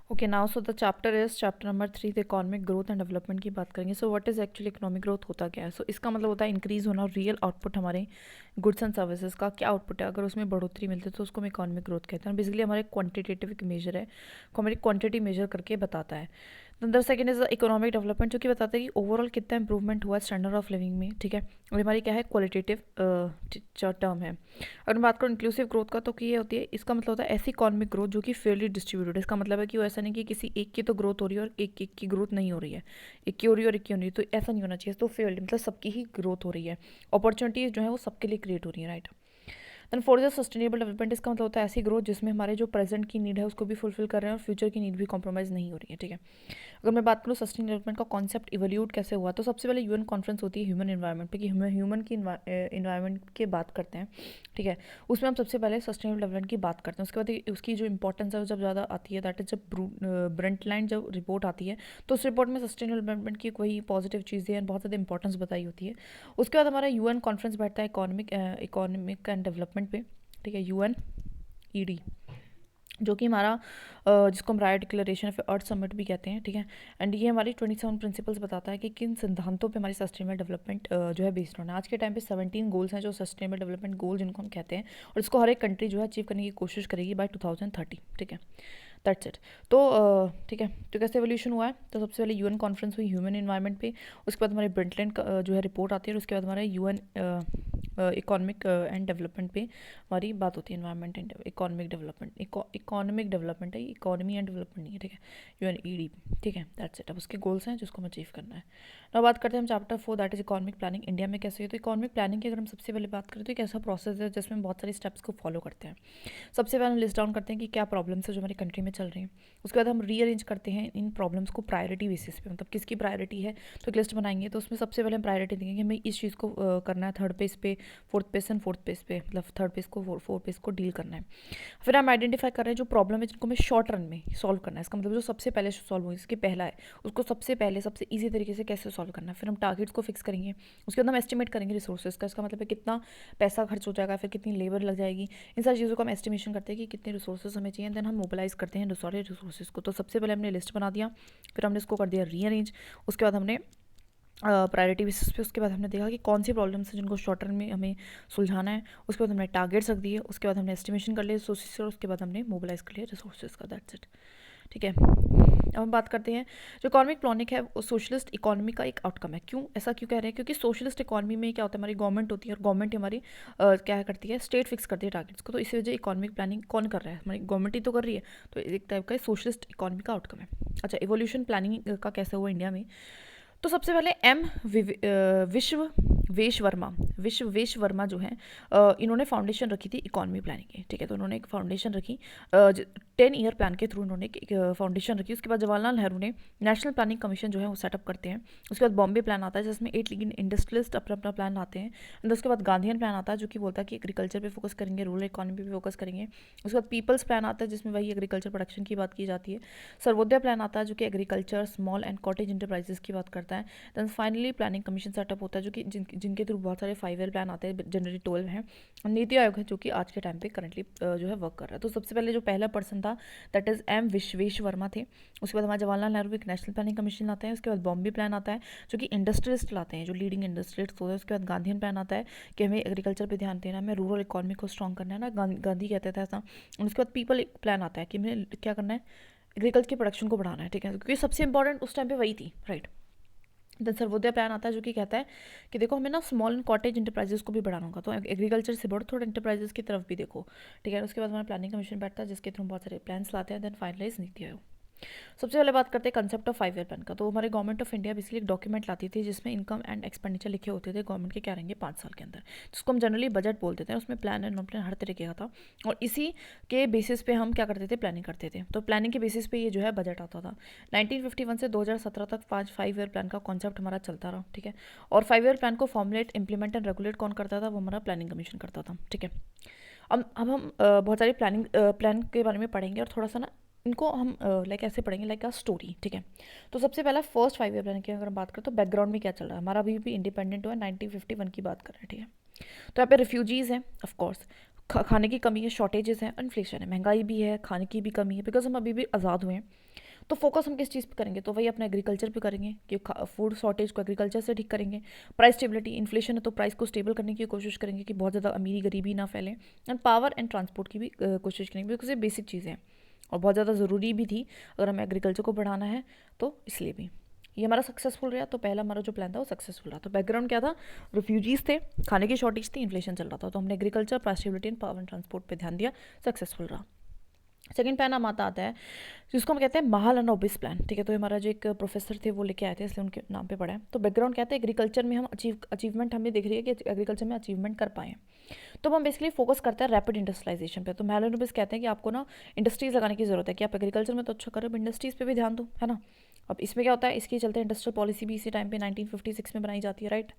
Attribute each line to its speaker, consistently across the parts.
Speaker 1: Okay now so the chapter is chapter number 3 the economic growth and development की बात करेंगे. So what is actually economic growth होता क्या है? सो इसका मतलब होता है इंक्रीज होना रियल आउटपुट हमारे गुड्स एंड सर्विसेज का क्या आउटपुट है, अगर उसमें बढ़ोतरी मिलती है तो उसको हम इकोनॉमिक ग्रोथ कहते हैं. बेसिकली हमारे क्वांटिटेटिव एक मेजर है, को हमारी क्वांटिटी मेजर करके बताता है. The second is economic development, जो कि बताता है कि ओवरऑल कितना इंप्रूवमेंट हुआ है स्टैंडर्ड ऑफ लिविंग में. ठीक है, और हमारी क्या है क्वालिटेटिव टर्म है. अगर मैं बात करूँ इंक्लूसिव ग्रोथ का, तो ये होती है, इसका मतलब होता है ऐसी इकोनॉमिक ग्रोथ जो कि फेयरली डिस्ट्रीब्यूटेड. इसका मतलब है कि वो ऐसा नहीं कि किसी एक की तो ग्रोथ हो रही है और एक एक की ग्रोथ नहीं हो रही है, एक की हो रही है और एक की हो रही है, तो ऐसा नहीं होना चाहिए. तो फेयरली मतलब सबकी ही ग्रोथ हो रही है, अपॉर्चुनिटीज जो है वो सबके लिए क्रिएट हो रही है, right. Then fourth is sustainable development. इसका मतलब होता है ऐसी ग्रोथ जिसमें हमारे जो प्रेजेंट की नीड है उसको भी फुलफिल कर रहे हैं और फ्यूचर की नीड भी कॉम्प्रोमाइज़ नहीं हो रही है. ठीक है, अगर मैं बात करूँ सस्टेन डेवलपमेंट का कॉन्सेप्ट इवोल्यूट कैसे हुआ, तो सबसे पहले यूएन कॉन्फ्रेंस होती है ह्यूमन इन्वायरमेंट पे, कि ह्यूमन की इन्वायरमेंट की बात करते हैं. ठीक है, उसमें हम सबसे पहले सस्टेनेबल डेवलपमेंट की बात करते हैं. उसके बाद उसकी जो इंपॉर्टेंस है वो जब ज़्यादा आती है, दैट इज जब ब्रंटलैंड जब रिपोर्ट आती है, तो उस रिपोर्ट में सस्टेनेबल डेवलपमेंट की कोई पॉजिटिव चीज़ें हैं, बहुत ज़्यादा इंपॉर्टेंस बताई होती है. उसके बाद हमारा यूएन कॉन्फ्रेंस बैठता है इकोनॉमिक एंड डेवलपमेंट पे. ठीक है, UNED, जो कि हमारा जिसको हम राय डिक्लेरेशन ऑफ अर्थ समिट भी कहते हैं. ठीक है, एंड ये हमारी 27 प्रिंसिपल्स बताता है कि किन सिद्धांतों पे हमारी सस्टेनेबल डेवलपमेंट जो है बेस्ड होना है. आज के टाइम पे 17 गोल्स हैं जो सस्टेनेबल डेवलपमेंट गोल जिनको हम कहते हैं, और इसको हर एक कंट्री जो है अचीव करने की कोशिश करेगी बाय 2030. ठीक है, दैट्स इट. तो ठीक है, तो कैसे एवोल्यूशन हुआ है, तो सबसे पहले यूएन कॉन्फ्रेंस हुई ह्यूमन इन्वायरमेंट पे. उसके बाद हमारे ब्रंटलैंड जो है रिपोर्ट आती है, और उसके बाद हमारे UN इकोनॉमिक एंड डेवलपमेंट पे हमारी बात होती है. Environment and economic development, economic development है, इकोनॉमी एंड डेवलपमेंट नहीं है. ठीक है, UNED. ठीक है, दैट्स इट. अब उसके गोल्स हैं जिसको हमें अचीव करना है. अब बात करते हैं हम chapter 4, that is economic planning. India में कैसे हुई, तो इकोनॉमिक प्लानिंग की अगर हम सबसे पहले बात करें तो एक ऐसा प्रोसेस है जिसमें बहुत सारे स्टेप्स को फॉलो करते हैं. सबसे पहले हम लिस्ट डाउन करते हैं कि क्या प्रॉब्लम्स है जो हमारी कंट्री में चल रही हैं. उसके बाद हम रीअरेंज करते हैं इन प्रॉब्लम्स को प्रायोरिटी बेसिस पे, मतलब किसकी प्रायोरिटी है, तो एक लिस्ट बनाएंगे. तो उसमें सबसे पहले हम प्रायोरिटी देंगे कि हमें इस चीज़ को करना है थर्ड पेज पे, fourth page and fourth page पे, मतलब थर्ड पेज को फोर्थ पेज को डील करना है. फिर हम आइडेंटिफाई कर रहे हैं जो प्रॉब्लम है जिनको हमें शॉर्ट रन में सॉल्व करना है. इसका मतलब जो सबसे पहले सॉल्व हो, इसके पहला है, उसको सबसे पहले सबसे ईजी तरीके से कैसे सॉल्व करना है. फिर हम टारगेट्स को फिक्स करेंगे. उसके बाद हम एस्टिमेट करेंगे रिसोर्सेज का. इसका मतलब है कितना पैसा खर्च हो जाएगा, फिर कितनी लेबर लग जाएगी. इन सारी चीज़ों को हम एस्टिमेशन करते हैं कि कितने रिसोर्सेज हमें चाहिए. देन हम मोबिलाइज करते हैं सारे रिसोर्सेज को. तो सबसे पहले हमने लिस्ट बना दिया, फिर हमने इसको कर दिया रीअरेंज. उसके बाद हमने प्रायोरिटी बेसिस पे, उसके बाद हमने देखा कि कौन सी प्रॉब्लम्स हैं जिनको शॉर्ट टर्म में हमें सुलझाना है. उसके बाद हमने टारगेट्स रख दिए. उसके बाद हमने एस्टिमेशन कर लिया रिसोर्सेज, और उसके बाद हमने मोबिलाइज कर लिया रिसोर्सेज का. That's it. ठीक है, अब हम बात करते हैं जो इकोनॉमिक प्लानिंग है वो सोशलिस्ट इकोनॉमी का एक आउटकम है. क्यों ऐसा क्यों कह रहे हैं, क्योंकि सोशलिस्ट इकोनॉमी में क्या होता है, हमारी गवर्नमेंट होती है, और गवर्नमेंट हमारी क्या करती है, स्टेट फिक्स करती है टारगेट्स को. तो इसी वजह इकोनॉमिक प्लानिंग कौन कर रहा है, हमारी गवर्नमेंट ही तो कर रही है. तो एक टाइप का सोशलिस्ट इकोनॉमी का आउटकम है. अच्छा, इवोल्यूशन प्लानिंग का कैसे हुआ इंडिया में, तो सबसे पहले विश्वेश वर्मा जो हैं, इन्होंने फाउंडेशन रखी थी इकोनॉमी प्लानिंग की. ठीक है, तो उन्होंने एक फाउंडेशन रखी, 10 ईयर प्लान के थ्रू उन्होंने एक फाउंडेशन रखी. उसके बाद जवाहरलाल नेहरू ने नेशनल प्लानिंग कमीशन जो है वो सेटअप करते हैं. उसके बाद बॉम्बे प्लान आता है जिसमें 8 लीडिंग इंडस्ट्रियलिस्ट अपना अपना प्लान लाते हैं. एंड उसके बाद गांधीयन प्लान आता है जो कि बोलता है कि एग्रीकल्चर पे फोकस करेंगे, रूरल इकोनॉमी पे फोकस करेंगे. उसके बाद पीपल्स प्लान आता है जिसमें वही एग्रीकल्चर प्रोडक्शन की बात की जाती है. सर्वोदय प्लान आता है जो कि agriculture, small and cottage enterprises की बात करता है. Then finally planning commission setup होता है जो कि जिनके थ्रू बहुत सारे 5 ईयर प्लान आते हैं, जनरली 12 हैं. नीति आयोग है जो कि आज के टाइम पे करंटली जो है वर्क कर रहा है. तो सबसे पहले जो पहला पर्सन था that is M Vishwesh Verma थे. उसके बाद हमारे जवाहरलाल नेहरू एक नेशनल प्लानिंग कमीशन लाते हैं. उसके बाद बॉम्बे प्लान आता है जो कि इंडस्ट्रियलिस्ट लाते हैं, जो लीडिंग इंडस्ट्रियलिस्ट होते हैं. उसके बाद गांधीयन प्लान आता है कि हमें एग्रीकल्चर पर ध्यान देना है, हमें रूरल इकोनॉमी को स्ट्रॉन्ग करना है ना, गांधी कहते थे ऐसा. उसके बाद पीपल प्लान आता है कि हमें क्या करना है, एग्रीकल्चर की प्रोडक्शन को बढ़ाना है. ठीक है, क्योंकि सबसे इंपॉर्टेंट उस टाइम पे वही थी, राइट. देन सर्वोदय प्लान आता है जो कि कहता है कि देखो हमें ना स्मॉल एंड कॉटेज इंटरप्राइजेस को भी बढ़ाना होगा, तो एग्रीकल्चर से बढ़ो, थोड़ा इंटरप्राइजेस की तरफ भी देखो. ठीक है, उसके बाद हमारा प्लानिंग कमीशन बैठता है जिसके थ्रू बहुत सारे प्लान्स लाते हैं. Then finalise NITI Aayog. सबसे पहले बात करते हैं कंसेप्ट ऑफ 5 ईयर प्लान का. तो हमारे गवर्नमेंट ऑफ इंडिया बेसिकली एक डॉक्यूमेंट लाती थी जिसमें इनकम एंड एक्सपेंडिचर लिखे होते थे गवर्नमेंट के क्या रहेंगे 5 साल के अंदर, जिसको हम जनरली बजट बोलते थे. उसमें प्लान एंड नॉन प्लान हर तरीके का था, और इसी के बेसिस पे हम क्या करते थे, प्लानिंग करते थे. तो प्लानिंग के बेसिस पे ये जो है बजट आता था. 1951 से 2017 तक 5 ईयर प्लान का कॉन्सेप्ट हमारा चलता रहा. ठीक है, और 5 ईयर प्लान को फॉर्मुलेट, इंप्लीमेंट एंड रेगुलेट कौन करता था, वो हमारा प्लानिंग कमीशन करता था. ठीक है, अब हम बहुत सारी प्लान के बारे में पढ़ेंगे, और थोड़ा सा ना इनको हम लाइक ऐसे पढ़ेंगे लाइक अ स्टोरी. ठीक है, तो सबसे पहला फर्स्ट 5 ईयर प्लान की अगर हम बात करें तो बैकग्राउंड में क्या चल रहा है, हमारा अभी भी इंडिपेंडेंट हुआ है, 1951 की बात कर रहे हैं. ठीक है, तो यहाँ पे रिफ्यूजीज़ हैं ऑफकोर्स, खाने की कमी है, शॉर्टेजेस हैं, इन्फ्लेशन है, महंगाई भी है, खाने की भी कमी है, बिकॉज हम अभी भी आज़ाद हुए हैं। तो फोकस हम किस चीज़ पे करेंगे? तो वही अपना एग्रीकल्चर पे करेंगे कि फूड शॉर्टेज को एग्रीकल्चर से ठीक करेंगे। प्राइस स्टेबिलिटी, इन्फ्लेशन है तो प्राइस को स्टेबल करने की कोशिश करेंगे कि बहुत ज़्यादा अमीरी गरीबी ना फैले। एंड पावर एंड ट्रांसपोर्ट की भी कोशिश करेंगे, बिकॉज ये बेसिक चीज़ें हैं और बहुत ज़्यादा ज़रूरी भी थी अगर हमें एग्रीकल्चर को बढ़ाना है तो इसलिए भी ये हमारा सक्सेसफुल रहा। तो पहला हमारा जो प्लान था वो सक्सेसफुल रहा। तो बैकग्राउंड क्या था? रिफ्यूजीज थे, खाने की शॉर्टेज थी, इन्फ्लेशन चल रहा था, तो हमने agriculture, price stability and power and transport पे ध्यान दिया, सक्सेसफुल रहा। सेकंड प्लान हमारा आता है जिसको हम कहते हैं महालनोबिस प्लान। ठीक है, तो हमारा जो एक प्रोफेसर थे वो लेके आए थे, इसलिए उनके नाम पे पड़ा है। तो बैकग्राउंड कहते हैं एग्रीकल्चर में हम अचीवमेंट हमें दिख रही है कि एग्रीकल्चर में अचीवमेंट कर पाए। तो हम बेसिकली फोकस करते हैं रैपिड इंडस्ट्रियलाइजेशन पे। तो महालनोबिस कहते हैं कि आपको ना इंडस्ट्रीज लगाने की जरूरत है, कि आप एग्रीकल्चर में तो अच्छा करो, इंडस्ट्रीज पे भी ध्यान दो, है ना। अब इसमें क्या होता है, इसके चलते इंडस्ट्रियल पॉलिसी भी इसी टाइम पे 1956 में बनाई जाती है, राइट,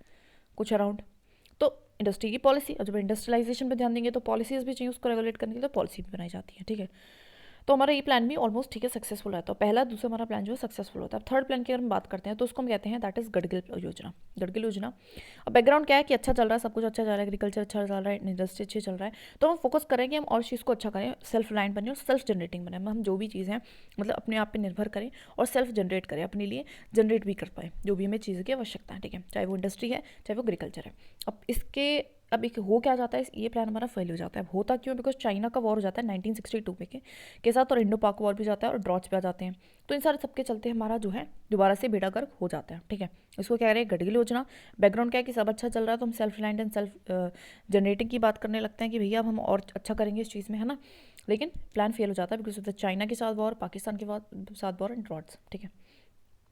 Speaker 1: कुछ अराउंड। तो इंडस्ट्री की पॉलिसी, और जब इंडस्ट्रियलाइजेशन पे ध्यान देंगे तो पॉलिसीज भी चाहिए उसको रेगुलेट करने के लिए, तो पॉलिसी भी बनाई जाती है। ठीक है, तो हमारा ये प्लान भी ऑलमोस्ट ठीक है सक्सेसफुल रहता है। पहला दूसरा हमारा प्लान जो है सक्सेसफुल होता है। अब थर्ड प्लान की अगर हम बात करते हैं तो उसको हम कहते हैं दैट इज गडगिल योजना। गडगिल योजना, अब बैकग्राउंड क्या है कि अच्छा चल रहा है, सब कुछ अच्छा चल रहा है, एग्रीकल्चर अच्छा चल रहा है, इंडस्ट्री अच्छी चल रहा है, तो हम फोकस करें कि हम और चीज़ को अच्छा करें, सेल्फ रिलायंट बने और सेल्फ जनरेटिंग बने। हम जो भी चीज़ है मतलब अपने आप पे निर्भर करें और सेल्फ जनरेट करें, अपने लिए जनरेट भी कर पाए जो भी हमें चीज़ की आवश्यकता है। ठीक है, चाहे वो इंडस्ट्री है चाहे वो एग्रीकल्चर है। अब एक हो क्या जाता है, ये प्लान हमारा फेल हो जाता है। अब होता क्यों? बिकॉज चाइना का वॉर हो जाता है 1962 में के साथ, और इंडो पाक वॉर भी जाता है और ड्रॉट्स पे आ जाते हैं। तो इन सारे सबके चलते हमारा जो है दोबारा से बेड़ा गर्क हो जाता है। ठीक है, इसको कह रहे हैं गडगिल योजना। बैकग्राउंड क्या है कि सब अच्छा चल रहा है तो हम self reliant and self generating की बात करने लगते हैं कि भैया अब हम और अच्छा करेंगे इस चीज़ में, है ना। लेकिन प्लान फेल हो जाता है बिकॉज ऑफ द चाइना के साथ वॉर, पाकिस्तान के साथ वॉर एंड ड्रॉट्स। ठीक है,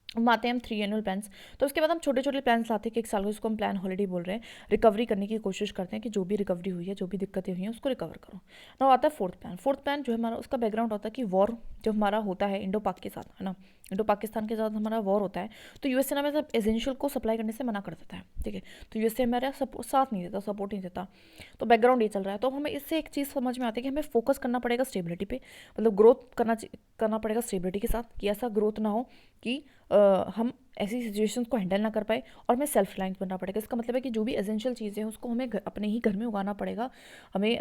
Speaker 1: हम आते हैं हम 3 एनुअल प्लान्स। तो उसके बाद हम छोटे छोटे प्लान्स लाते हैं कि एक साल को, इसको हम प्लान हॉलिडे बोल रहे हैं। रिकवरी करने की कोशिश करते हैं कि जो भी रिकवरी हुई है, जो भी दिक्कतें हुई हैं उसको रिकवर करो। ना आता है फोर्थ प्लान। फोर्थ प्लान जो है हमारा, उसका बैकग्राउंड होता है कि वॉर जो हमारा होता है इंडो पाक के साथ, है ना, इंडो पाकिस्तान के साथ हमारा वॉर होता है, तो यूएसए हमें सब एसेंशियल को सप्लाई करने से मना कर देता है। ठीक है, तो यूएसए हमारा साथ नहीं देता, सपोर्ट नहीं देता। तो बैकग्राउंड ये चल रहा है। तो हमें इससे एक चीज़ समझ में आती है कि हमें फोकस करना पड़ेगा स्टेबिलिटी पे, मतलब ग्रोथ करना पड़ेगा स्टेबिलिटी के साथ, कि ऐसा ग्रोथ ना हो कि हम ऐसी सिचुएशंस को हैंडल ना कर पाए, और हमें सेल्फ रिलायंट बनना पड़ेगा। इसका मतलब है कि जो भी एसेंशियल चीज़ें हैं उसको हमें अपने ही घर में उगाना पड़ेगा, हमें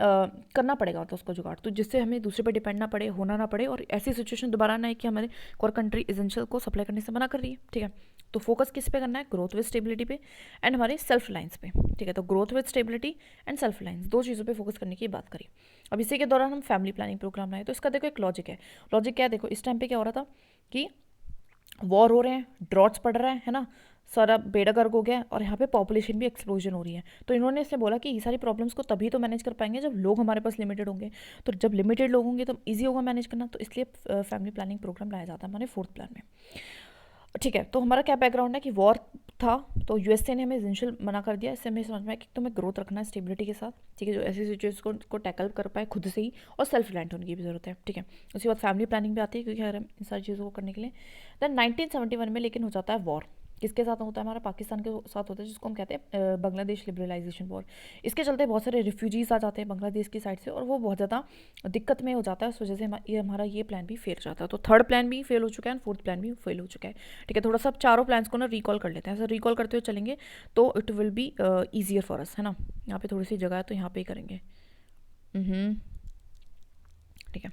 Speaker 1: करना पड़ेगा तो उसको जुगाड़, तो जिससे हमें दूसरे पे डिपेंड ना पड़े, होना ना पड़े, और ऐसी सिचुएशन दोबारा ना है कि हमारे कोई कंट्री एसेंशियल को सप्लाई करने से मना कर रही है। ठीक है, तो फोकस किस पे करना है? ग्रोथ विद स्टेबिलिटी पे एंड हमारे सेल्फ रिलायंस पे। ठीक है, तो growth with stability and self reliance, दो चीज़ों पे फोकस करने की बात करी। अब इसी के दौरान हम फैमिली प्लानिंग प्रोग्राम लाए। तो इसका देखो एक लॉजिक है। लॉजिक क्या है? देखो इस टाइम पे क्या हो रहा था कि वॉर हो रहे हैं, ड्रॉट्स पड़ रहा है ना, सारा बेड़ा गर्क हो गया है, और यहाँ पे पॉपुलेशन भी एक्सप्लोजन हो रही है। तो इन्होंने इससे बोला कि ये सारी प्रॉब्लम्स को तभी तो मैनेज कर पाएंगे जब लोग हमारे पास लिमिटेड होंगे। तो जब लिमिटेड लोग होंगे तो ईजी होगा मैनेज करना, तो इसलिए फैमिली प्लानिंग प्रोग्राम लाया जाता है हमारे फोर्थ प्लान में। ठीक है, तो हमारा क्या बैकग्राउंड है कि वॉर था, तो यूएसए ने हमें एसेंशियल मना कर दिया। इससे हमें समझ में आया कि तुम्हें ग्रोथ रखना है स्टेबिलिटी के साथ। ठीक है, जो ऐसी सिचुएशन को टैकल कर पाए खुद से ही, और सेल्फ रिलायंट होने की भी जरूरत है। ठीक है, उसके बाद फैमिली प्लानिंग भी आती है, क्योंकि इन सारी चीज़ों को करने के लिए। देन 1971 में लेकिन हो जाता है वॉर। किसके साथ होता है? हमारा पाकिस्तान के साथ होता है, जिसको हम कहते हैं बांग्लादेश लिबरलाइजेशन वॉर। इसके चलते बहुत सारे रिफ्यूजीज आ जाते हैं बांग्लादेश की साइड से, और वो बहुत ज़्यादा दिक्कत में हो जाता है। उस वजह से हमारा ये प्लान भी फेल जाता है। तो थर्ड प्लान भी फेल हो चुका है एंड फोर्थ प्लान भी फेल हो चुका है। ठीक है, थोड़ा सा चारों प्लान्स को ना रिकॉल कर लेते हैं। ऐसा रिकॉल करते हुए चलेंगे तो it will be easier for us, है ना। यहाँ पे थोड़ी सी जगह है तो यहाँ पे ही करेंगे। ठीक है,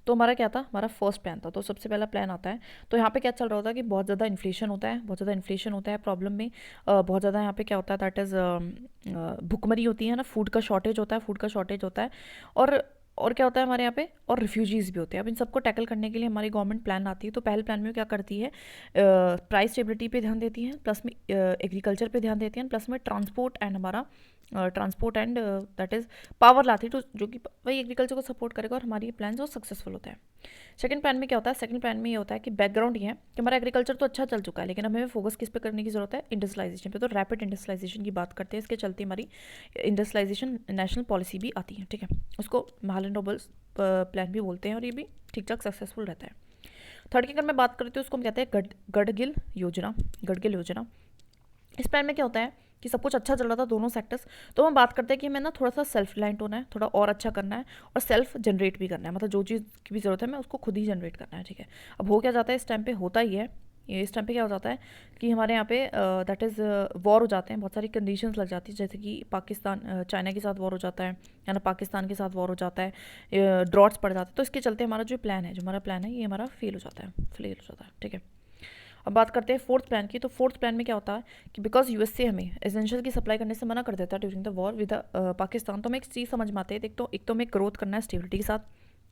Speaker 1: तो हमारा क्या था? हमारा फर्स्ट प्लान था। तो सबसे पहला प्लान आता है, तो यहाँ पे क्या चल रहा होता है कि बहुत ज़्यादा इन्फ्लेशन होता है, बहुत ज़्यादा इन्फ्लेशन होता है प्रॉब्लम में। बहुत ज़्यादा यहाँ पे क्या होता है, दैट इज़ भुखमरी होती है ना, फूड का शॉर्टेज होता है, फूड का शॉर्टेज होता है। और क्या होता है हमारे यहाँ पे, और रिफ्यूजीज़ भी होते हैं। अब इन सबको टैकल करने के लिए हमारी गवर्नमेंट प्लान आती है। तो पहले प्लान में क्या करती है, प्राइस स्टेबिलिटी पे ध्यान देती है, प्लस में एग्रीकल्चर पे ध्यान देती है, प्लस में transport and that is power लाती है, तो जो कि वही एग्रीकल्चर को सपोर्ट करेगा, और हमारी प्लान जो सक्सेसफुल होता है। सेकंड प्लान में क्या होता है? सेकंड प्लान में ये होता है कि बैकग्राउंड ये है कि हमारा एग्रीकल्चर तो अच्छा चल चुका है, लेकिन हमें फोकस किस पे करने की जरूरत है? इंडस्ट्रियलाइजेशन पे। तो रैपिड इंडस्ट्रियलाइजेशन की बात करते हैं, इसके चलते हमारी इंडस्ट्रियलाइजेशन नेशनल पॉलिसी भी आती है। ठीक है, उसको महालनोबिस प्लान भी बोलते हैं, और ये भी ठीक ठाक सक्सेसफुल रहता है। थर्ड की अगर मैं बात करती हूँ, उसको हम कहते हैं गडगिल योजना। गडगिल योजना, इस प्लान में क्या होता है कि सब कुछ अच्छा चल रहा था दोनों सेक्टर्स, तो हम बात करते हैं कि हमें ना थोड़ा सा सेल्फ रिलायंट होना है, थोड़ा और अच्छा करना है, और सेल्फ जनरेट भी करना है, मतलब जो चीज़ की भी ज़रूरत है मैं उसको खुद ही जनरेट करना है। ठीक है, अब हो क्या जाता है इस टाइम पे, होता ही है ये इस टाइम पे क्या हो जाता है कि हमारे यहाँ पे दैट इज़ वॉर हो जाते हैं, बहुत सारी कंडीशंस लग जाती है, जैसे कि पाकिस्तान चाइना के साथ वॉर हो जाता है, या ना पाकिस्तान के साथ वॉर हो जाता है, ड्रॉट्स पड़ जाते हैं। तो इसके चलते हमारा जो प्लान है, जो हमारा प्लान है, ये हमारा फेल हो जाता है, फेल हो जाता है। ठीक है, अब बात करते हैं फोर्थ प्लान की। तो फोर्थ प्लान में क्या होता है कि बिकॉज यूएसए हमें एसेंशियल की सप्लाई करने से मना कर देता है during the war with Pakistan, तो हमें एक चीज़ समझ में आती है, एक तो हमें ग्रोथ करना है स्टेबिलिटी के साथ,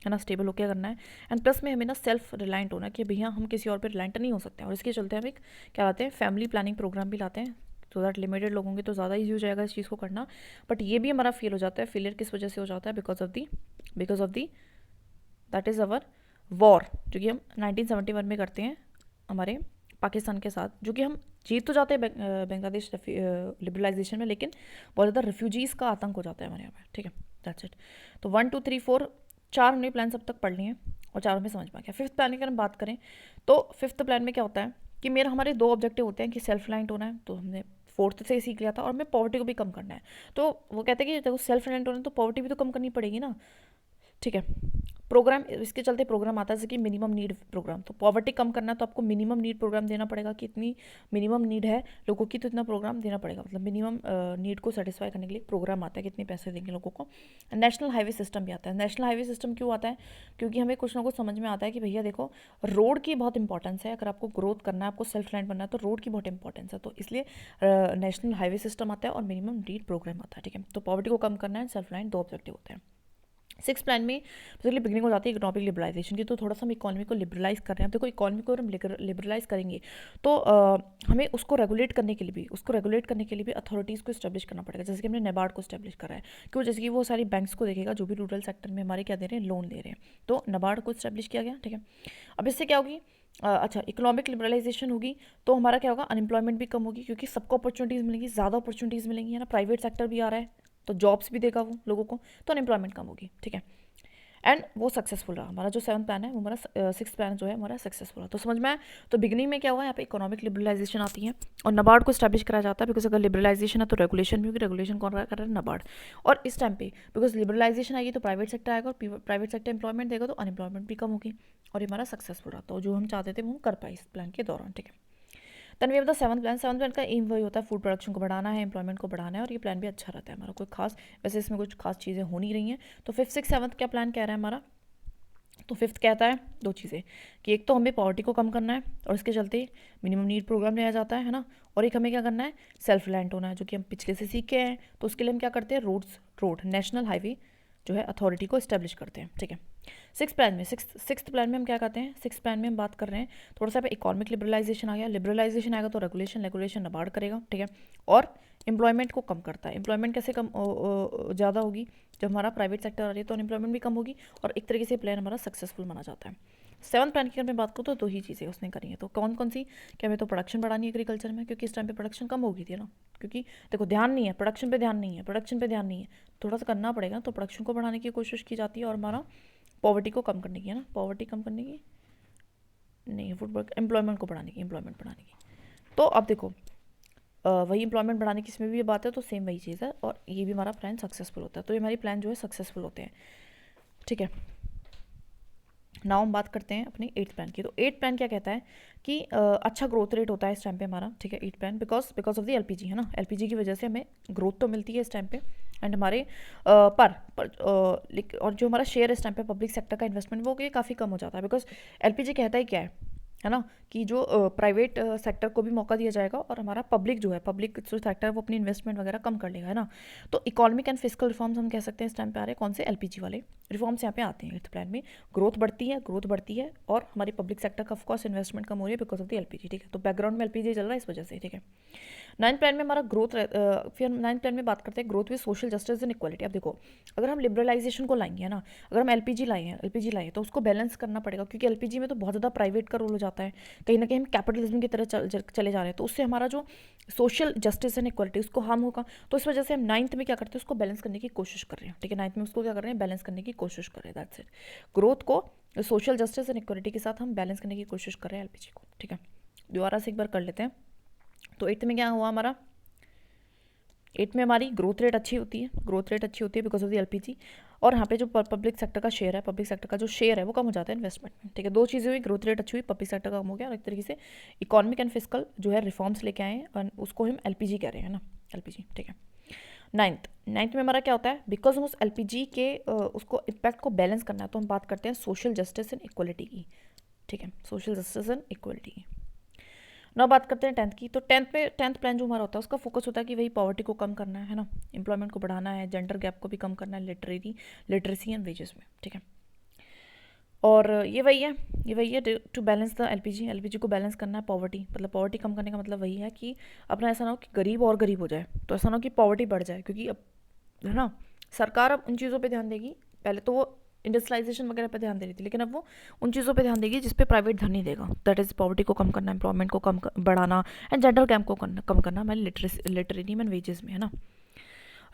Speaker 1: है ना, स्टेबल होकर करना है, एंड प्लस में हमें ना सेल्फ रिलायंट होना कि भैया हम किसी और पर रिलायंट नहीं हो सकते हैं। और इसके चलते हम एक क्या लाते हैं, फैमिली प्लानिंग प्रोग्राम भी लाते हैं, तो दैट लिमिटेड लोग होंगे तो ज़्यादा ईजी हो जाएगा इस चीज़ को करना। बट ये भी हमारा फेल हो जाता है। फेलियर किस वजह से हो जाता है? Because of the that is our war, जो कि हम 1971 में करते हैं हमारे पाकिस्तान के साथ, जो कि हम जीत तो जाते हैं बांग्लादेश लिबरलाइजेशन में, लेकिन बहुत ज़्यादा रिफ्यूजीज़ का आतंक हो जाता है हमारे यहाँ पे। ठीक है, दैट्स इट। तो 1 2 3 4 4 हमने प्लान सब तक पढ़ लिए हैं और चारों में समझ में आ गया। फिफ्थ प्लान की अगर हम बात करें तो फिफ्थ प्लान में क्या होता है कि हमारे दो ऑब्जेक्टिव होते हैं कि सेल्फ रिलायंट होना है, तो हमने फोर्थ से ही सीख लिया था, और हमें पॉवर्टी को भी कम करना है। तो वो कहते हैं कि देखो सेल्फ रिलायंट होना है तो पॉवर्टी भी तो कम करनी पड़ेगी ना। ठीक है, प्रोग्राम इसके चलते प्रोग्राम आता है जैसे कि मिनिमम नीड प्रोग्राम। तो पॉवर्टी कम करना है तो आपको मिनिमम नीड प्रोग्राम देना पड़ेगा कि इतनी मिनिमम नीड है लोगों की, तो इतना प्रोग्राम देना पड़ेगा। मतलब मिनिमम नीड को सेटिस्फाई करने के लिए प्रोग्राम आता है, कितने पैसे देंगे लोगों को। नेशनल हाईवे सिस्टम भी आता है। नेशनल हाईवे सिस्टम क्यों आता है? क्योंकि हमें कुछ ना कुछ समझ में आता है कि भैया देखो रोड की बहुत इंपॉर्टेंस है, अगर आपको ग्रोथ करना है, आपको सेल्फ रिलायंट बनना है, तो रोड की बहुत इंपॉर्टेंस है। तो इसलिए नेशनल हाईवे सिस्टम आता है और मिनिमम नीड प्रोग्राम आता है। ठीक है, तो पॉवर्टी को कम करना है, सेल्फ रिलायंट, दो ऑब्जेक्टिव होते हैं। सिक्स प्लान में बेसिकली बिगनिंग हो जाती है इकोनॉमिक लिबरलाइजेशन की। तो थोड़ा सा हम इकोनॉमी को लिबरलाइज कर रहे हैं। देखो इकोनॉमी को हम लिबरलाइज करेंगे तो हमें उसको रेगुलेट करने के लिए भी अथॉरिटीज़ को इस्टेब्लिश करना पड़ेगा। जैसे कि हमने नेबार्ड को इस्टेब्लिश करा है, क्यों? जैसे कि वो सारी बैंक्स को देखेगा जो भी रूरल सेक्टर में हमारे क्या दे रहे हैं, लोन दे रहे हैं, तो नबार्ड को इस्टेब्लिश किया गया। ठीक है, अब इससे क्या होगी, अच्छा इकोनॉमिक लिबरलाइजेशन होगी तो हमारा क्या होगा, अनएम्प्लॉयमेंट भी कम होगी, क्योंकि सबको अपॉर्चुनिटीज़ मिलेंगी, ज़्यादा अपॉर्चुनिटीज़ मिलेंगी, है ना, प्राइवेट सेक्टर भी आ रहा है तो जॉब्स भी देगा वो लोगों को, तो अनएम्प्लॉयमेंट कम होगी। ठीक है, एंड वो सक्सेसफुल रहा। हमारा जो सेवन्थ प्लान है वो हमारा सिक्स प्लान जो है हमारा सक्सेसफुल रहा। तो समझ में आया? तो बिगनिंग में क्या हुआ, यहाँ पे इकोनॉमिक लिबरलाइजेशन आती है और नबार्ड को स्टैब्लिश कराया जाता है, बिकॉज अगर लिबरलाइजेशन है तो रेगुलेशन भी होगी। रेगुलेशन कौन कर रहा है? नबार्ड। और इस टाइम पे बिकॉज लिबरलाइजेशन आएगी तो प्राइवेट सेक्टर आएगा, और प्राइवेट सेक्टर एम्प्लॉयमेंट देगा तो अनएम्प्लॉयमेंट भी कम होगी, और ये हमारा सक्सेसफुल रहा। तो जो हम चाहते थे वो हम कर पाए इस प्लान के दौरान। ठीक है, then we have the seventh plan. Seventh plan का एम वही होता है, फूड प्रोडक्शन को बढ़ाना है, एम्प्लॉयमेंट को बढ़ाना है, और ये प्लान भी अच्छा रहता है हमारा। कोई खास वैसे इसमें कुछ खास चीज़ें हो नहीं रही हैं। तो फिफ्थ सिक्स सेवन्थ क्या प्लान कह रहा है हमारा? तो फिफ्थ कहता है दो चीज़ें, कि एक तो हमें पॉवर्टी को कम करना है और इसके चलते मिनिमम नीड प्रोग्राम लिया जाता है ना, और एक हमें क्या करना है, सेल्फ रिलायंट होना है, जो कि हम पिछले से सीख के हैं। तो उसके लिए हम क्या करते हैं, रोड नेशनल हाईवे जो है अथॉरिटी को इस्टेब्लिश करते हैं। ठीक है, सिक्स प्लान में हम क्या करते हैं, सिक्स प्लान में हम बात कर रहे हैं थोड़ा सा इकोनॉमिक लिबरलाइजेशन आ गया। लिबरलाइजेशन आएगा तो रेगुलेशन नबार्ड करेगा। ठीक है, और एम्प्लॉयमेंट को कम करता है। एम्प्लॉयमेंट कैसे कम ज़्यादा होगी, जब हमारा प्राइवेट सेक्टर आ रही है तो अनएम्प्लॉयमेंट भी कम होगी, और एक तरीके से प्लान हमारा सक्सेसफुल माना जाता है। सेवन्थ प्लान की अगर मैं बात करूँ तो दो ही चीज़ें उसने करी है। तो कौन कौन सी? क्या हमें तो प्रोडक्शन बढ़ानी है एग्रीकल्चर में, क्योंकि इस टाइम पे प्रोडक्शन कम हो गई थी ना, क्योंकि देखो ध्यान नहीं है प्रोडक्शन पे, ध्यान नहीं है, थोड़ा सा करना पड़ेगा। तो प्रोडक्शन को बढ़ाने की कोशिश की जाती है, और हमारा पॉवर्टी को कम करने की, है ना, पॉवर्टी कम करने की नहीं, फुटबॉल एम्प्लॉयमेंट को बढ़ाने की। तो अब देखो वही एम्प्लॉयमेंट बढ़ाने की इसमें भी बात है, तो सेम वही चीज़ है, और ये भी हमारा प्लान सक्सेसफुल होता है। तो ये हमारी प्लान जो है सक्सेसफुल होते हैं। ठीक है, नाउ हम बात करते हैं अपने एट्थ प्लान की। तो एट्थ प्लान क्या कहता है कि अच्छा ग्रोथ रेट होता है इस टाइम पे हमारा। ठीक है, eighth plan because of the LPG, है ना, एलपीजी की वजह से हमें ग्रोथ तो मिलती है इस टाइम पे, एंड हमारे और जो हमारा शेयर इस टाइम पे पब्लिक सेक्टर का इन्वेस्टमेंट वो काफ़ी कम हो जाता है। बिकॉज एलपीजी कहता ही क्या है ना, कि जो प्राइवेट सेक्टर को भी मौका दिया जाएगा, और हमारा पब्लिक जो जो सेक्टर है वो अपनी इन्वेस्टमेंट वगैरह कम कर लेगा, है ना। तो इकोनॉमिक एंड फिस्कल रिफॉर्म्स हम कह सकते हैं इस टाइम पे आ रहे हैं, कौन से? एलपीजी वाले रिफॉर्म्स यहाँ पे आते हैं एट्थ प्लान में। ग्रोथ बढ़ती है, और हमारी पब्लिक सेक्टर का ऑफकोर्स इन्वेस्टमेंट कम हो रही है बिकॉज ऑफ द एलपीजी। ठीक है, तो बैकग्राउंड में एलपीजी चल रहा है इस वजह से। ठीक है, नाइन्थ प्लान में हमारा ग्रोथ, फिर नाइन्थ प्लान में बात करते हैं growth with social justice and equality. अब देखो अगर हम लिबरलाइजेशन को लाएंगे, है ना, अगर हम एलपीजी लाए तो उसको बैलेंस करना पड़ेगा, क्योंकि एलपीजी में तो बहुत ज़्यादा प्राइवेट का रोल हो जाता है, कहीं ना कहीं हम कैपिटलिज्म की तरह चले जा रहे हैं, तो उससे हमारा जो सोशल जस्टिस एंड इक्वालिटी उसको हार्म होगा। तो इस वजह से हम नाइन्थ में क्या करते हैं, उसको बैलेंस करने की कोशिश कर रहे हैं। ठीक है, नाइन्थ में उसको क्या कर रहे हैं, बैलेंस करने की कोशिश कर रहे हैं। दैट्स इट, ग्रोथ को सोशल जस्टिस एंड इक्वालिटी के साथ हम बैलेंस करने की कोशिश कर रहे हैं एलपीजी को। ठीक है, दोबारा से एक बार कर लेते हैं। तो एट्थ में क्या हुआ हमारा, 8 में हमारी ग्रोथ रेट अच्छी होती है बिकॉज ऑफ द एलपीजी। और यहाँ पे जो पब्लिक सेक्टर का शेयर है, पब्लिक सेक्टर का जो शेयर है वो कम हो जाता है इन्वेस्टमेंट में, ठीक है। दो चीज़ें हुई, ग्रोथ रेट अच्छी हुई, पब्लिक सेक्टर कम हो गया, और एक तरीके से इकोनॉमिक एंड फिस्कल जो है रिफॉर्म्स लेके आए हैं, और उसको हम एलपीजी कह रहे हैं ना, एलपीजी, ठीक है। नाइन्थ में हमारा क्या होता है, बिकॉज हम उस एलपीजी के उसको इम्पैक्ट को बैलेंस करना है, तो हम बात करते हैं सोशल जस्टिस एंड इक्वलिटी की, ठीक है, सोशल जस्टिस एंड इक्वलिटी की। ना बात करते हैं 10th की। तो 10th प्लान जो हमारा होता है उसका फोकस होता है कि वही पॉवर्टी को कम करना है ना, एम्प्लॉयमेंट को बढ़ाना है, जेंडर गैप को भी कम करना है, लिटरेसी एंड वेजेस में, ठीक है। और ये वही है टू बैलेंस द एलपीजी को बैलेंस करना है पॉवर्टी, मतलब पॉवर्टी कम करने का मतलब वही है कि अपना ऐसा ना हो कि गरीब और गरीब हो जाए, तो ऐसा ना हो कि पॉवर्टी बढ़ जाए, क्योंकि अब है ना सरकार अब उन चीज़ों पे ध्यान देगी। पहले तो वो इंडस्ट्रियलाइजेशन वगैरह पे ध्यान दे रही थी, लेकिन अब वो उन चीज़ों पे ध्यान देगी जिस पे प्राइवेट धन नहीं देगा। दैट इज़ पॉवर्टी को कम करना, एम्प्लॉयमेंट को बढ़ाना, एंड जेंडर गैप को कम करना हमारे लिटरेसी एंड वेजेस में, है ना।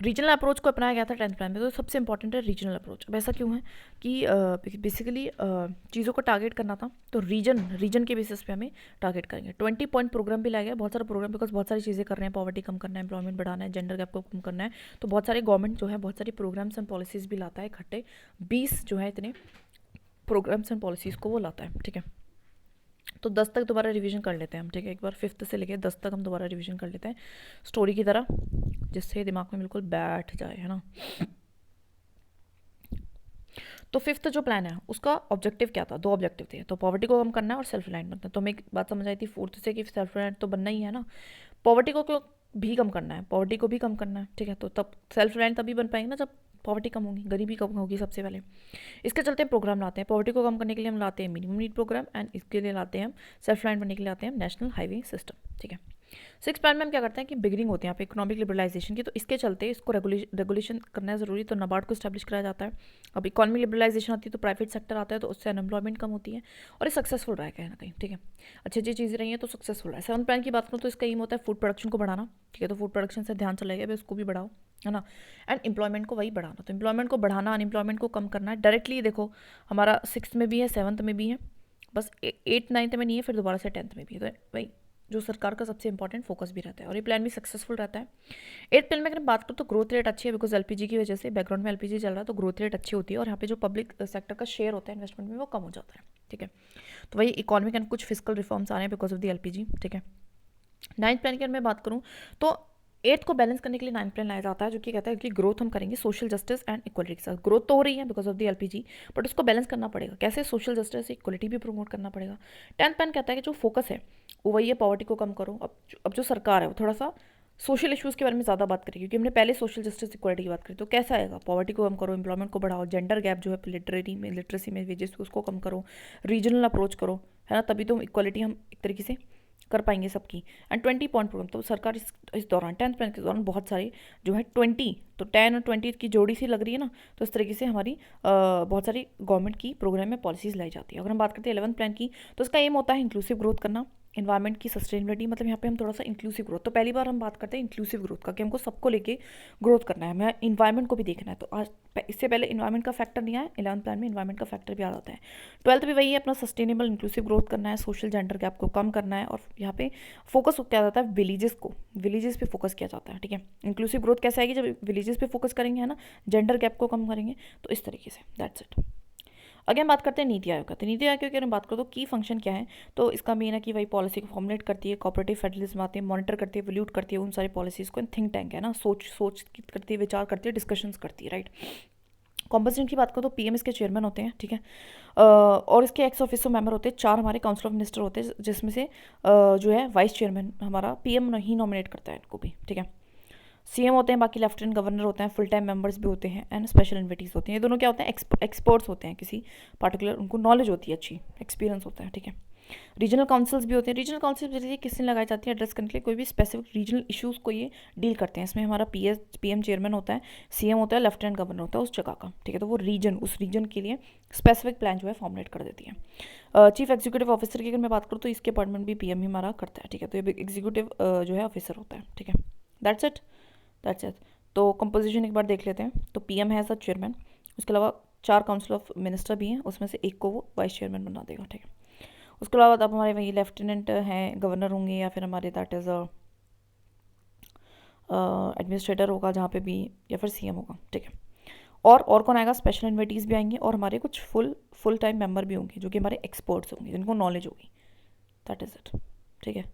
Speaker 1: रीजनल अप्रोच को अपनाया गया था 10th प्लान में, तो सबसे इंपॉर्टेंट है रीजनल अप्रोच। अब ऐसा क्यों है कि बेसिकली चीज़ों को टारगेट करना था, तो रीजन के बेसिस पे हमें टारगेट करेंगे। 20 पॉइंट प्रोग्राम भी लाया गया, बहुत सारा प्रोग्राम, बिकॉज बहुत सारी चीज़ें कर रहे हैं, पॉवर्टी कम करना है, एम्प्लॉयमेंट बढ़ाना है, जेंडर गैप को कम करना है, तो बहुत सारे गवर्नमेंट जो है बहुत सारी प्रोग्राम्स एंड पॉलिसीज़ भी लाता है इकट्ठे। 20 जो है इतने प्रोग्राम्स एंड पॉलिसीज़ को वो लाता है, ठीक है। तो 10 तक दोबारा रिवीजन कर लेते हैं हम, ठीक है। एक बार 5th से लेके 10 तक हम दोबारा रिवीजन कर लेते हैं स्टोरी की तरह, जिससे दिमाग में बिल्कुल बैठ जाए, है ना। तो 5th जो प्लान है उसका ऑब्जेक्टिव क्या था, 2 ऑब्जेक्टिव थे, तो पॉवर्टी को कम करना है और सेल्फ रिलायंट बनना है। तो हमें एक बात समझ आई थी 4th से कि सेल्फ रिलायंट तो बनना ही है ना, पॉवर्टी को क्यों भी कम करना है, पॉवर्टी को भी कम करना है, ठीक है। तो तब सेल्फ रिलायंट तभी बन पाएंगे ना जब पॉवर्टी कम होगी, गरीबी कम होगी सबसे पहले। इसके चलते प्रोग्राम लाते हैं, पॉवर्टी को कम करने के लिए हम लाते हैं मिनिमम नीड प्रोग्राम, एंड इसके लिए लाते हैं हम सेल्फ रिलायंट बनने के लिए आते हैं नेशनल हाईवे सिस्टम, ठीक है। 6th प्लान में हम क्या करते हैं कि बिगिनिंग होती है यहाँ पे इकोनॉमिक लिबरलाइजेशन की, तो इसके चलते इसको रेगुलेशन करना जरूरी, तो नाबार्ड को स्टैब्लिश कराया जाता है। अब इकोनॉमिक लिबरलाइजेशन आती है तो प्राइवेट सेक्टर आता है, तो उससे अनएम्प्लॉयमेंट कम होती है, और ये सक्सेसफुल रहा है कहीं ना कहीं, ठीक है। अच्छी अच्छी चीज़ें रही हैं तो सक्सेसफुल रहा है। 7th प्लान की बात करूँ तो इसका एम होता है फूड प्रोडक्शन को बढ़ाना, ठीक है। तो फूड प्रोडक्शन से ध्यान चला गया भाई उसको भी बढ़ाओ, है ना, एंड एम्प्लॉयमेंट को वही बढ़ाना, तो एम्प्लॉयमेंट को बढ़ाना, अनएम्प्लॉयमेंट को कम करना है। डायरेक्टली देखो हमारा 6th में भी है, 7th में भी है, बस 8th 9th में नहीं है, फिर दोबारा से 10th में भी है, तो भाई जो सरकार का सबसे इंपॉर्टेंट फोकस भी रहता है, और ये प्लान भी सक्सेसफुल रहता है। 8th प्लान में अगर बात करूँ तो ग्रोथ रेट अच्छी है, बिकॉज एलपीजी की वजह से बैकग्राउंड में एलपीजी चल रहा है, तो ग्रोथ रेट अच्छी होती है, और यहाँ पे जो पब्लिक सेक्टर का शेयर होता है इन्वेस्टमेंट में वो कम हो जाता है, ठीक है। तो वही इकोनॉमिक एंड कुछ फिजिकल रिफॉर्म्स आ रहे हैं बिकॉज ऑफ द एलपीजी, ठीक है। 9th प्लान की अगर मैं बात करूँ तो 8th को बैलेंस करने के लिए 9th प्लान लाया जाता है, जो कि कहता है कि ग्रोथ हम करेंगे सोशल जस्टिस एंड इक्वलिटी के साथ। ग्रोथ तो हो रही है because of the LPG, but उसको बैलेंस करना पड़ेगा, कैसे, सोशल जस्टिस इक्वलिटी भी प्रमोट करना पड़ेगा। 10th प्लान कहता है कि जो फोकस है वो वही है, पॉवर्टी को कम करो। अब जो सरकार है वो थोड़ा सा सोशल इश्यूज़ के बारे में ज़्यादा बात करेगी, क्योंकि हमने पहले सोशल जस्टिस इक्वलिटी की बात करी, तो कैसा आएगा, पॉवर्टी को कम करो, एम्प्लॉयमेंट को बढ़ाओ, जेंडर गैप जो है लिटरेसी में वेजेस उसको कम करो, रीजनल अप्रोच करो, है ना, तभी तो इक्वलिटी हम एक तरीके से कर पाएंगे सबकी। एंड 20 पॉइंट प्रोग्राम, तो सरकार इस दौरान 10th प्लान के दौरान बहुत सारे जो है 20, तो 10 और 20 की जोड़ी सी लग रही है ना, तो इस तरीके से हमारी बहुत सारी गवर्नमेंट की प्रोग्राम में पॉलिसीज़ लाई जाती है। अगर हम बात करते हैं 11th प्लान की, तो इसका एम होता है इंक्लूसिव ग्रोथ करना, इन्वायरमेंट की सस्टेनेबिलिटी, मतलब यहाँ पे हम थोड़ा सा इंक्लूसिव ग्रोथ, तो पहली बार हम बात करते हैं इंक्लूसिव ग्रोथ का, कि हमको सबको लेके ग्रोथ करना है, हमें इन्वायरमेंट को भी देखना है। तो आज इससे पहले इन्वायरमेंट का फैक्टर नहीं आया, 11th प्लान में इन्वायरमेंट का फैक्टर भी आ जाता है। 12th भी वही है, अपना सस्टेनेबल इंक्लूसिव ग्रोथ करना है, सोशल जेंडर गैप को कम करना है, और यहाँ पे फोकस किया जाता है विलेजेस पे फोकस किया जाता है, ठीक है। इंक्लूसिव ग्रोथ कैसे आएगी, जब विलेजेस पे फोकस करेंगे, है ना, जेंडर गैप को कम करेंगे, तो इस तरीके से, दैट्स इट। अगेन बात करते हैं नीति आयोग का, तो नीति आयोग की अगर हम बात करें तो की फंक्शन क्या है, तो इसका मेन है कि वही पॉलिसी को फॉर्मुलेट करती है, कोऑपरेटिव फेडरलिज्म आती है, मॉनिटर करती है, वैल्यूट करती है उन सारी पॉलिसीज़ को, थिंक टैंक है ना, सोच करती है, विचार करती है, डिस्कशंस करती है, राइट। कॉम्पोजिशन की बात करो तो पीएम इसके चेयरमैन होते हैं, ठीक है। और इसके एक्स ऑफिसो मेंबर होते हैं 4 हमारे काउंसिल ऑफ मिनिस्टर होते हैं, जिसमें से जो है वाइस चेयरमैन हमारा पीएम ही नॉमिनेट करता है इनको भी, ठीक है। सीएम होते हैं, बाकी लेफ्टिनेंट गवर्नर होते हैं, फुल टाइम मेंबर्स भी होते हैं, एंड स्पेशल इन्विटीज़ होते हैं। ये दोनों क्या होते हैं, एक्सपर्ट्स होते हैं किसी पार्टिकुलर, उनको नॉलेज होती है, अच्छी एक्सपीरियंस होता है, ठीक है। रीजनल काउंसिल्स भी होते हैं, रीजनल काउंसिल जरिए किसने लगाई जाती है, एड्रेस करने के लिए कोई भी स्पेसिफिक रीजनल इशूज़ को ये डील करते हैं। इसमें हमारा पीएम चेयरमैन होता है, सीएम होता है, लेफ्टिनेंट गवर्नर होता है उस जगह का, ठीक है। तो वो उस रीजन के लिए स्पेसिफिक प्लान जो है फॉर्मुलेट कर देती है। चीफ एग्जीक्यूटिव ऑफिसर की अगर मैं बात करूँ तो इसके अपॉइंटमेंट भी पीएम ही हमारा करता है, ठीक है। तो ये एग्जीक्यूटिव जो है ऑफिसर होता है, ठीक है। That's it. तो कंपोजिशन एक बार देख लेते हैं। तो पीएम है एज अ चेयरमैन, उसके अलावा 4 काउंसिल ऑफ मिनिस्टर भी हैं, उसमें से एक को वो वाइस चेयरमैन बना देगा, ठीक है। उसके अलावा अब हमारे वही लेफ्टिनेंट हैं, गवर्नर होंगे, या फिर हमारे दैट इज़ एडमिनिस्ट्रेटर होगा जहाँ पे भी, या फिर सीएम होगा, ठीक है। और कौन आएगा, स्पेशल इन्विटीज़ भी आएंगे, और हमारे कुछ फुल टाइम मेंबर भी होंगे जो कि हमारे एक्सपर्ट्स होंगे, जिनको नॉलेज होगी। दैट इज़ इट, ठीक है।